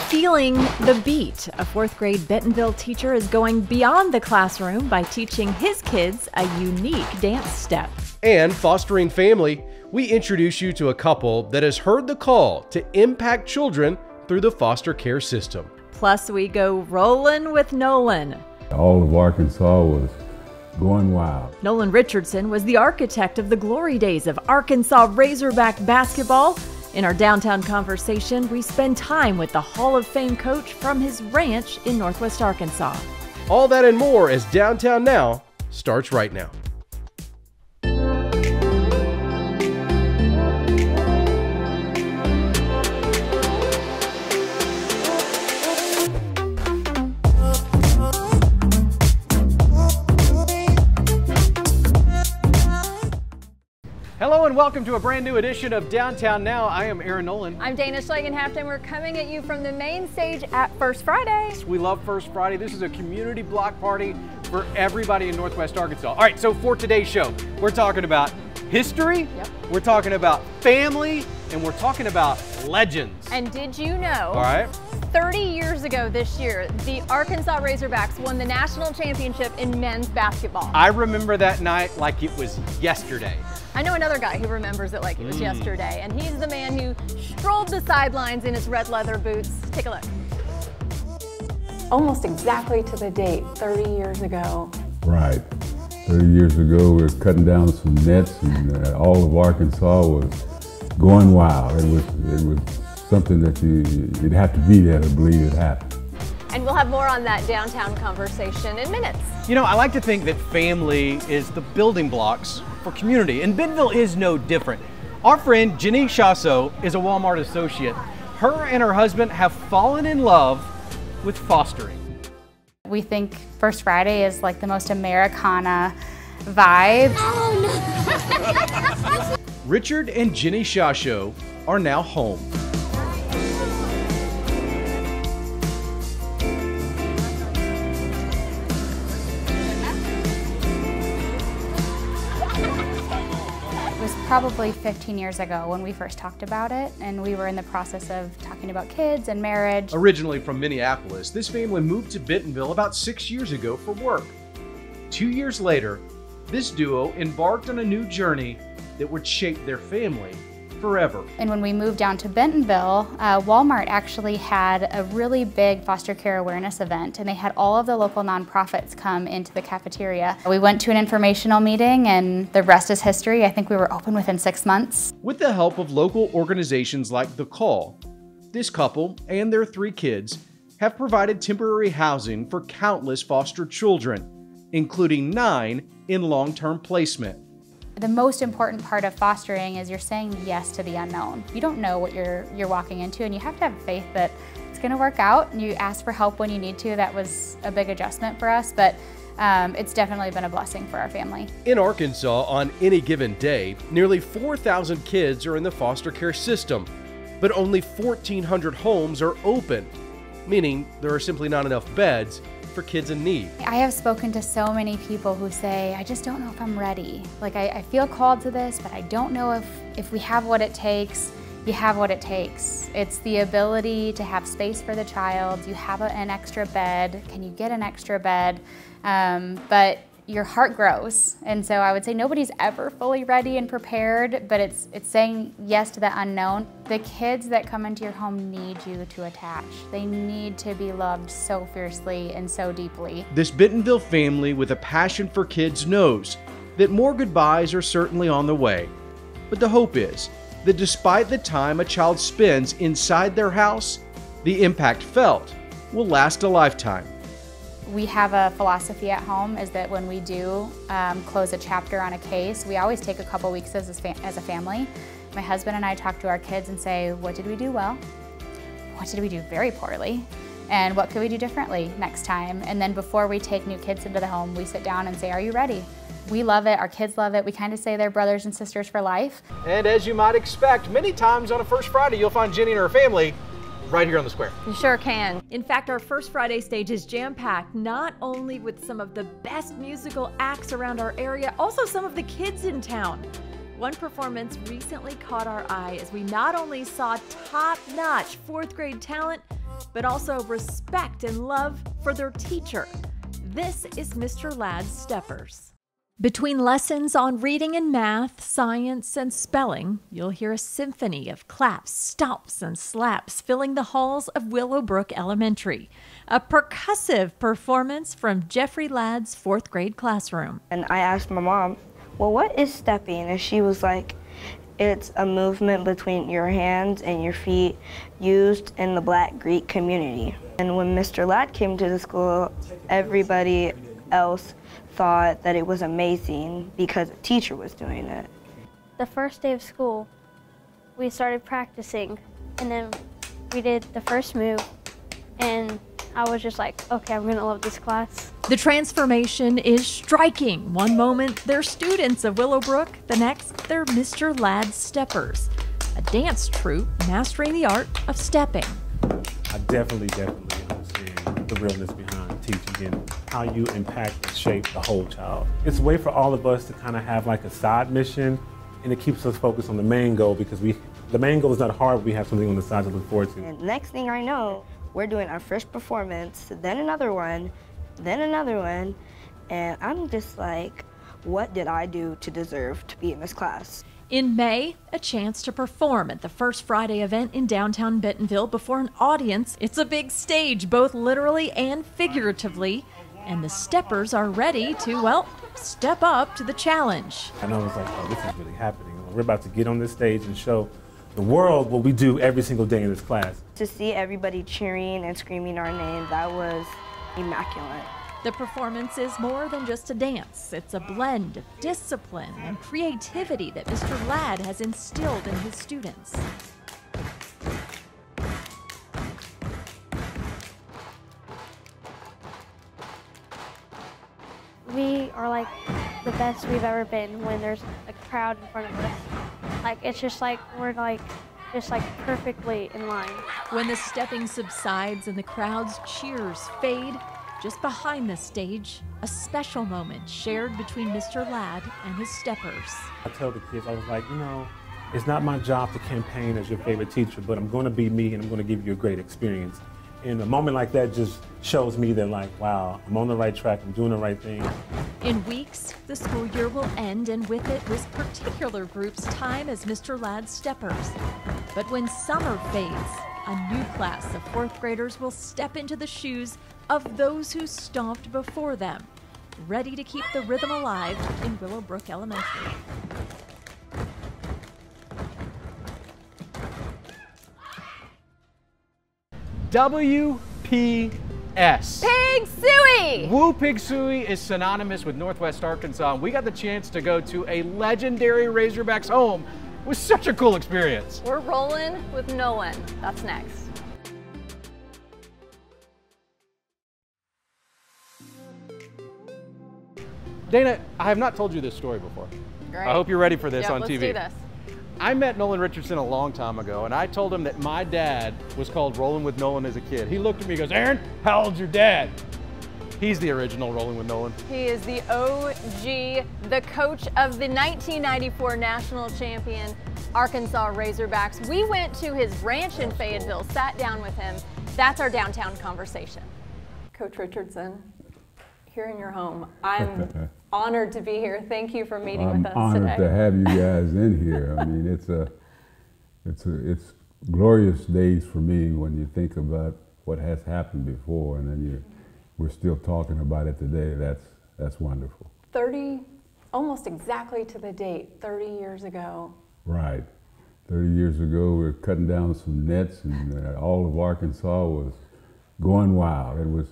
Feeling the beat, a fourth grade Bentonville teacher is going beyond the classroom by teaching his kids a unique dance step. And fostering family, we introduce you to a couple that has heard the call to impact children through the foster care system. Plus, we go rolling with Nolan. All of Arkansas was going wild. Nolan Richardson was the architect of the glory days of Arkansas Razorback basketball. In our downtown conversation, we spend time with the Hall of Fame coach from his ranch in Northwest Arkansas. All that and more as Downtown Now starts right now. Hello and welcome to a brand new edition of Downtown Now. I am Aaron Nolan. I'm Dana Schlagenhaft. We're coming at you from the main stage at First Friday. We love First Friday. This is a community block party for everybody in Northwest Arkansas. All right, so for today's show, we're talking about history, we're talking about family, and we're talking about legends. And did you know, all right, 30 years ago this year, the Arkansas Razorbacks won the national championship in men's basketball. I remember that night like it was yesterday. I know another guy who remembers it like it was yesterday, and he's the man who strolled the sidelines in his red leather boots. Take a look. Almost exactly to the date, 30 years ago. Right. 30 years ago, we were cutting down some nets, and all of Arkansas was going wild. It was something that you'd have to be there to believe it happened. And we'll have more on that downtown conversation in minutes. You know, I like to think that family is the building blocks for community, and Bentonville is no different. Our friend Jenny Chasso is a Walmart associate. Her and her husband have fallen in love with fostering. We think First Friday is like the most Americana vibe. Oh, no. Richard and Jenny Chasso are now home. Probably 15 years ago when we first talked about it, and we were in the process of talking about kids and marriage. Originally from Minneapolis, this family moved to Bentonville about 6 years ago for work. 2 years later, this duo embarked on a new journey that would shape their family forever. And when we moved down to Bentonville, Walmart actually had a really big foster care awareness event, and they had all of the local nonprofits come into the cafeteria. We went to an informational meeting, and the rest is history. I think we were open within 6 months. With the help of local organizations like The Call, this couple and their 3 kids have provided temporary housing for countless foster children, including 9 in long-term placement. The most important part of fostering is you're saying yes to the unknown. You don't know what you're walking into, and you have to have faith that it's going to work out, and you ask for help when you need to. That was a big adjustment for us, but it's definitely been a blessing for our family. In Arkansas, on any given day, nearly 4,000 kids are in the foster care system, but only 1,400 homes are open, meaning there are simply not enough beds for kids in need. I have spoken to so many people who say, I just don't know if I'm ready. Like, I feel called to this, but I don't know if we have what it takes. You have what it takes. It's the ability to have space for the child. You have an extra bed. Can you get an extra bed? But your heart grows. And so I would say nobody's ever fully ready and prepared, but it's saying yes to the unknown. The kids that come into your home need you to attach. They need to be loved so fiercely and so deeply. This Bentonville family with a passion for kids knows that more goodbyes are certainly on the way. But the hope is that despite the time a child spends inside their house, the impact felt will last a lifetime. We have a philosophy at home is that when we do close a chapter on a case, we always take a couple weeks as a family. My husband and I talk to our kids and say, what did we do well? What did we do very poorly? And what could we do differently next time? And then before we take new kids into the home, we sit down and say, are you ready? We love it, our kids love it. We kind of say they're brothers and sisters for life. And as you might expect, many times on a First Friday, you'll find Jenny and her family right here on the square. You sure can. In fact, our First Friday stage is jam-packed, not only with some of the best musical acts around our area, also some of the kids in town. One performance recently caught our eye as we not only saw top-notch fourth grade talent, but also respect and love for their teacher. This is Mr. Ladd's Steppers. Between lessons on reading and math, science, and spelling, you'll hear a symphony of claps, stomps, and slaps filling the halls of Willowbrook Elementary. A percussive performance from Jeffrey Ladd's fourth grade classroom. And I asked my mom, well, what is stepping? And she was like, it's a movement between your hands and your feet used in the Black Greek community. And when Mr. Ladd came to the school, everybody else thought that it was amazing because a teacher was doing it. The first day of school, we started practicing, and then we did the first move, and I was just like, okay, I'm gonna love this class. The transformation is striking. One moment, they're students of Willowbrook. The next, they're Mr. Ladd's Steppers, a dance troupe mastering the art of stepping. I definitely understand the realness behind teaching and how you impact and shape the whole child. It's a way for all of us to kind of have like a side mission, and it keeps us focused on the main goal because the main goal is not hard, we have something on the side to look forward to. And next thing I know, we're doing our first performance, then another one, and I'm just like, what did I do to deserve to be in this class? In May, a chance to perform at the First Friday event in downtown Bentonville before an audience. It's a big stage, both literally and figuratively, and the steppers are ready to, well, step up to the challenge. And I was like, oh, this is really happening. We're about to get on this stage and show the world what we do every single day in this class. To see everybody cheering and screaming our names, that was immaculate. The performance is more than just a dance. It's a blend of discipline and creativity that Mr. Ladd has instilled in his students. We are like the best we've ever been when there's a crowd in front of us. Like, it's just like, we're like, just like perfectly in line. When the stepping subsides and the crowd's cheers fade, just behind the stage, a special moment shared between Mr. Ladd and his steppers. I tell the kids, I was like, you know, it's not my job to campaign as your favorite teacher, but I'm going to be me and I'm going to give you a great experience. And a moment like that just shows me that, like, wow, I'm on the right track, I'm doing the right thing. In weeks, the school year will end, and with it, this particular group's time as Mr. Ladd's Steppers. But when summer fades, a new class of fourth graders will step into the shoes of those who stomped before them, ready to keep the rhythm alive in Willowbrook Elementary. WPS. Pig Suey! Woo Pig Suey is synonymous with Northwest Arkansas, and we got the chance to go to a legendary Razorbacks home. It was such a cool experience. We're rolling with Nolan. That's next. Dana, I have not told you this story before. Great. I hope you're ready for this on let's TV. do this. I met Nolan Richardson a long time ago, and I told him that my dad was called Rolling with Nolan as a kid. He looked at me and goes, Aaron, how old's your dad? He's the original Rolling with Nolan. He is the OG, the coach of the 1994 national champion Arkansas Razorbacks. We went to his ranch in Fayetteville, sat down with him. That's our downtown conversation. Coach Richardson, here in your home. I'm honored to be here. Thank you for meeting with us today. I'm honored to have you guys in here. I mean, it's glorious days for me when you think about what has happened before, and then we're still talking about it today. That's wonderful. 30, almost exactly to the date, 30 years ago. Right. 30 years ago, we were cutting down some nets, and all of Arkansas was going wild. It was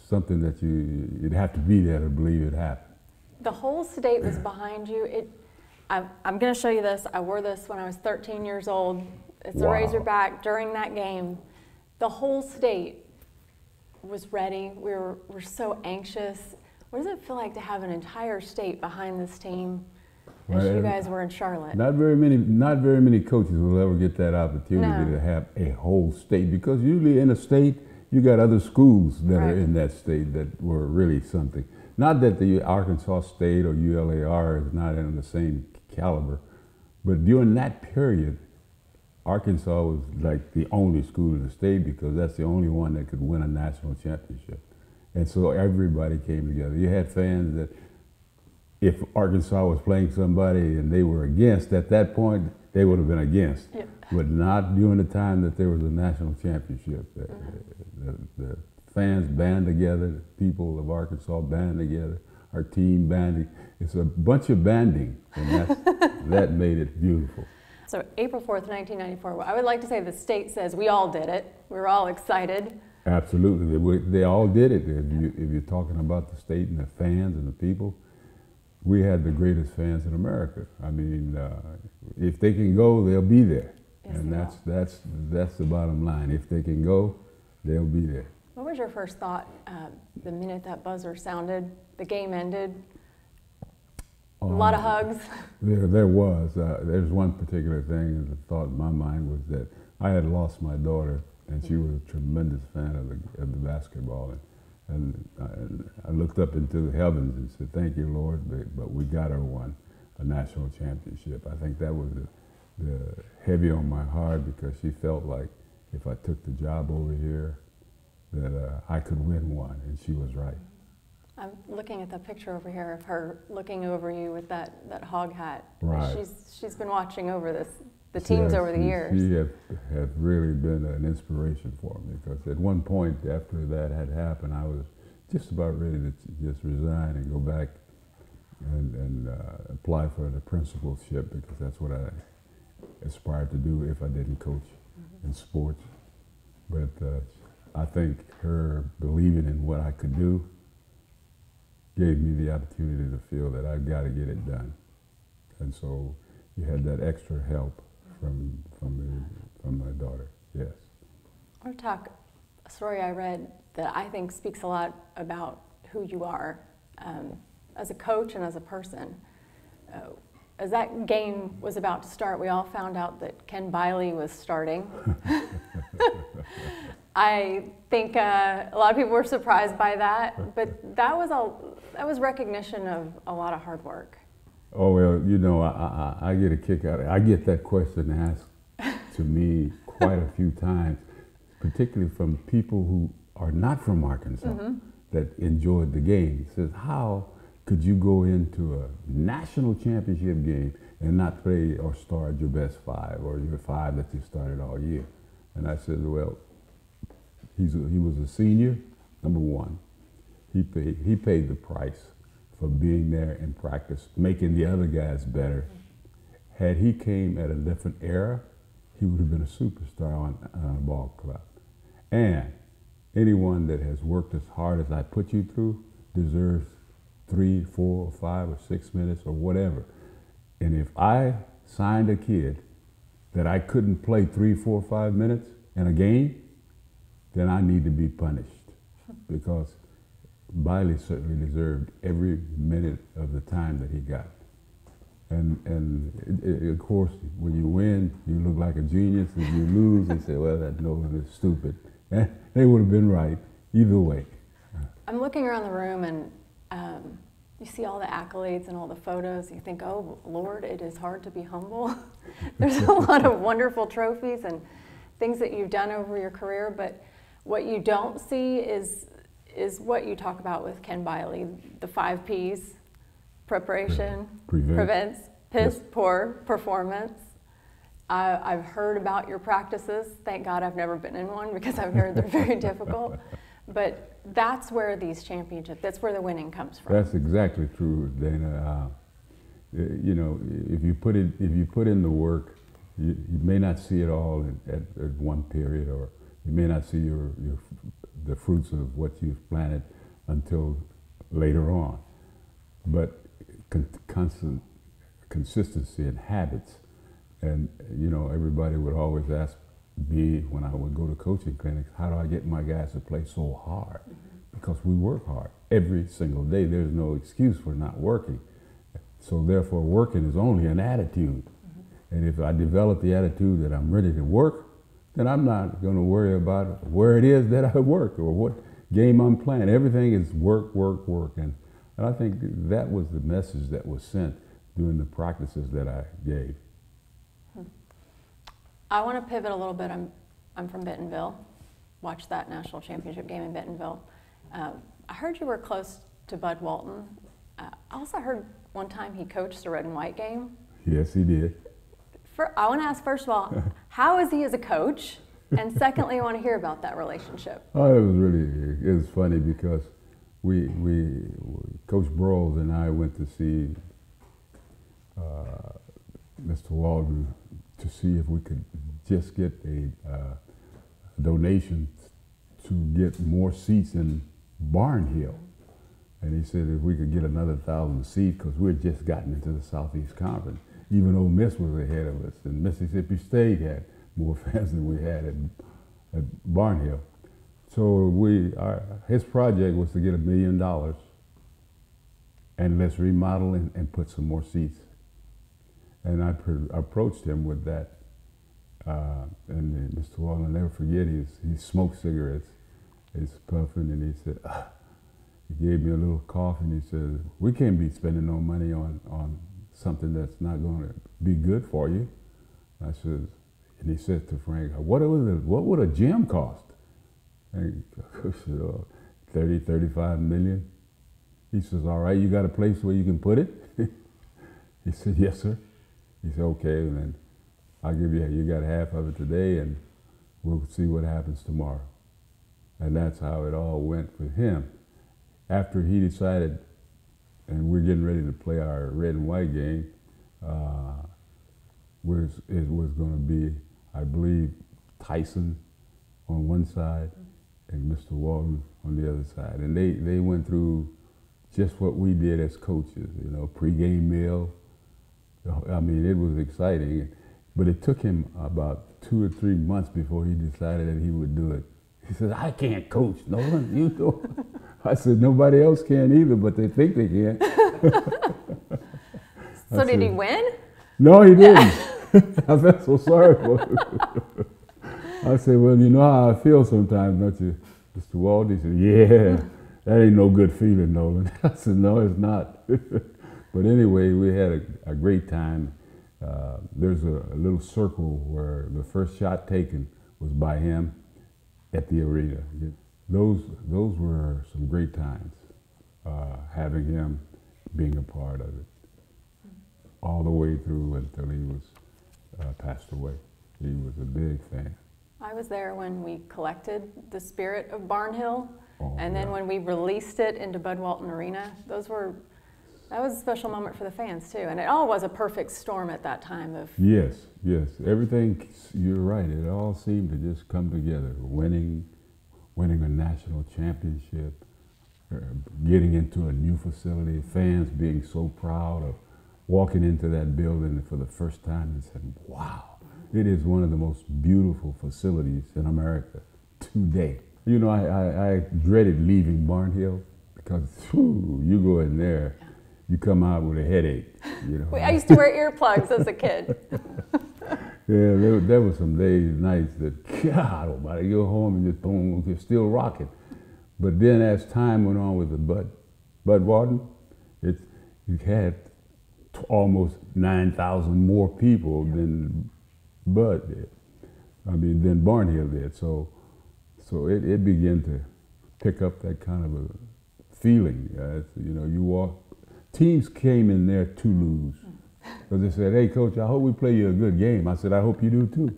something that you'd have to be there to believe it happened. The whole state was behind you. I'm going to show you this. I wore this when I was 13 years old. It's a Razorback during that game. The whole state was ready. We're so anxious. What does it feel like to have an entire state behind this team as you guys were in Charlotte? Not very many coaches will ever get that opportunity to have a whole state, because usually in a state you got other schools that are in that state that were really something. Not that the Arkansas State or ULAR is not in the same caliber. But during that period, Arkansas was like the only school in the state because that's the only one that could win a national championship. And so everybody came together. You had fans that if Arkansas was playing somebody and they were against, at that point, they would have been against. Yeah. But not during the time that there was a national championship. The fans band together, the people of Arkansas band together, our team banding. It's a bunch of banding, and that made it beautiful. So April 4th, 1994, I would like to say the state says we all did it. We were all excited. Absolutely, they all did it. If you're talking about the state and the fans and the people, we had the greatest fans in America. I mean, if they can go, they'll be there. Yes, and that's the bottom line. If they can go, they'll be there. What was your first thought the minute that buzzer sounded, the game ended? A lot of hugs. There was. There's one particular thing that thought in my mind was that I had lost my daughter, and she was a tremendous fan of the basketball. And I looked up into the heavens and said, "Thank you, Lord," but we got her a national championship. I think that was the heavy on my heart because she felt like if I took the job over here, that I could win one, and she was right. I'm looking at that picture over here of her looking over you with that hog hat. Right. She's been watching over the teams over the years. She have really been an inspiration for me because at one point after that had happened, I was just about ready to just resign and go back and apply for the principalship because that's what I aspired to do if I didn't coach in sports. But I think her believing in what I could do gave me the opportunity to feel that I've got to get it done. And so you had that extra help from my daughter, yes. I want to talk a story I read that I think speaks a lot about who you are as a coach and as a person. As that game was about to start, we all found out that Ken Biley was starting. I think a lot of people were surprised by that, but that was recognition of a lot of hard work. Oh, well, you know, I get a kick out of it. I get that question asked to me quite a few times, particularly from people who are not from Arkansas that enjoyed the game. It says, how could you go into a national championship game and not play or start your best five or your five that you started all year? And I said, well, he was a senior, number one. He paid the price for being there in practice, making the other guys better. Had he came at a different era, he would have been a superstar on a ball club. And anyone that has worked as hard as I put you through deserves 3, 4, 5, or 6 minutes or whatever. And if I signed a kid that I couldn't play 3, 4, 5 minutes in a game, then I need to be punished because Biley certainly deserved every minute of the time that he got. And of course, when you win, you look like a genius. If you lose, they say, well, that no one is stupid. And they would have been right either way. I'm looking around the room and you see all the accolades and all the photos. You think, oh, Lord, it is hard to be humble. There's a lot of wonderful trophies and things that you've done over your career, but what you don't see is what you talk about with Ken Biley, the 5 Ps, preparation, prevents, piss poor performance. I've heard about your practices. Thank God I've never been in one because I've heard they're very difficult. But that's where these championships, that's where the winning comes from. That's exactly true, Dana. You know, if you put in the work, you may not see it all at one period, or you may not see the fruits of what you've planted until later on. But constant consistency and habits, and you know, everybody would always ask me when I would go to coaching clinics, how do I get my guys to play so hard? Because we work hard every single day. There's no excuse for not working. So therefore, working is only an attitude. And if I develop the attitude that I'm ready to work, then I'm not going to worry about where it is that I work or what game I'm playing. Everything is work, work, work. And I think that was the message that was sent doing the practices that I gave. I want to pivot a little bit. I'm from Bentonville. Watched that national championship game in Bentonville. I heard you were close to Bud Walton. I also heard one time he coached the red and white game. Yes, he did. I want to ask, first of all, how is he as a coach? And secondly, I want to hear about that relationship. Oh, it was funny because Coach Broyles and I went to see Mr. Walton to see if we could just get a donation to get more seats in Barnhill. And he said if we could get another 1,000 seats, because we had just gotten into the Southeast Conference, even Ole Miss was ahead of us, and Mississippi State had more fans than we had at Barnhill. So his project was to get $1 million and let's remodel and put some more seats. And I approached him with that. And Mr. Walton, I'll never forget, he smoked cigarettes. He's puffing, and he said, he gave me a little cough, and he said, we can't be spending no money on something that's not going to be good for you. I said, and he said to Frank, what would a gym cost? And Coach said, 30, 35 million. He says, all right, you got a place where you can put it? He said, yes, sir. He said, okay, and then I'll give you got half of it today, and we'll see what happens tomorrow. And that's how it all went with him. After he decided, and we're getting ready to play our red and white game, it was going to be, I believe, Tyson on one side and Mr. Walton on the other side. And they went through just what we did as coaches, pregame meal. I mean, it was exciting, but it took him about 2 or 3 months before he decided that he would do it. He said, I can't coach, Nolan, you know. I said, nobody else can either, but they think they can. So did he win? No, he didn't. I felt so sorry for him. I said, well, you know how I feel sometimes, don't you, Mr. Walton? He said, yeah, that ain't no good feeling, Nolan. I said, no, it's not. But anyway, we had a great time. There's a little circle where the first shot taken was by him at the arena. Those were some great times, having him being a part of it, all the way through until he was passed away. He was a big fan. I was there when we collected the spirit of Barnhill, and then when we released it into Bud Walton Arena. That was a special moment for the fans too, and it all was a perfect storm at that time of. Yes, everything. You're right. It all seemed to just come together. Winning a national championship, getting into a new facility, fans being so proud of walking into that building for the first time and saying, "Wow, it is one of the most beautiful facilities in America today." You know, I dreaded leaving Barnhill because you go in there. You come out with a headache, I used to wear earplugs as a kid. Yeah, there were some days, nights that, God almighty, you go home and just boom, you're still rocking. But then as time went on with the Bud Walton, you had almost 9,000 more people than Bud did. Than Barnhill did. So it began to pick up that kind of a feeling. You walk. Teams came in there to lose. Because they said, hey, coach, I hope we play you a good game. I said, I hope you do too.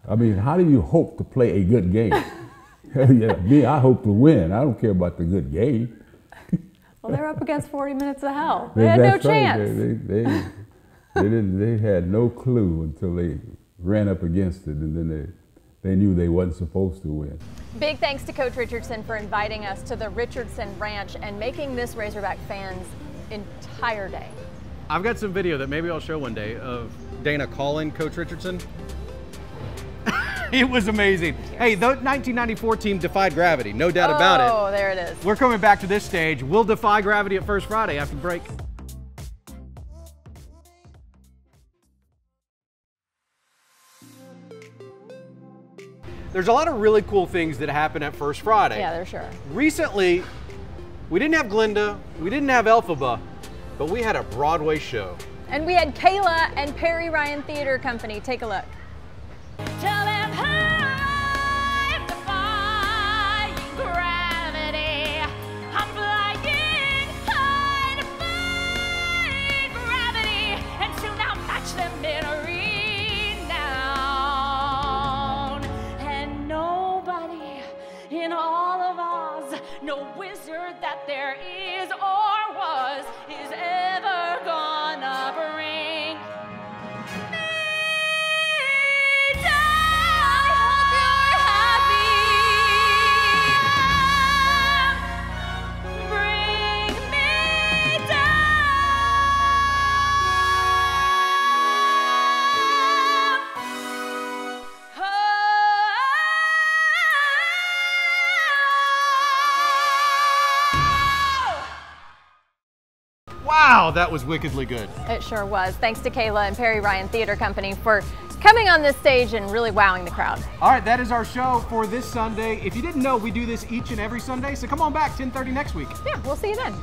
I mean, how do you hope to play a good game? Me, I hope to win. I don't care about the good game. Well, they're up against 40 minutes of hell. They had no chance. They had no clue until they ran up against it, and then they knew they wasn't supposed to win. Big thanks to Coach Richardson for inviting us to the Richardson Ranch and making this Razorback fans' entire day. I've got some video that maybe I'll show one day of Dana calling Coach Richardson. It was amazing. Hey, the 1994 team defied gravity, no doubt about it. Oh, there it is. We're coming back to this stage. We'll defy gravity at First Friday after the break. There's a lot of really cool things that happen at First Friday. Yeah, they're sure. Recently, we didn't have Glinda, we didn't have Elphaba, but we had a Broadway show. And we had Kayla and Perry Ryan Theater Company. Take a look. Tell them I'm defying gravity. I'm flying high, defying gravity, and soon I'll match them in renown. And nobody in all of Oz, no wizard that there is or was, is ever gonna bring me down. I hope you're happy. Bring me down. Wow, that was wickedly good. It sure was. Thanks to Kayla and Perry Ryan Theater Company for coming on this stage and really wowing the crowd. All right, that is our show for this Sunday. If you didn't know, we do this each and every Sunday, so come on back 10:30 next week. Yeah, we'll see you then.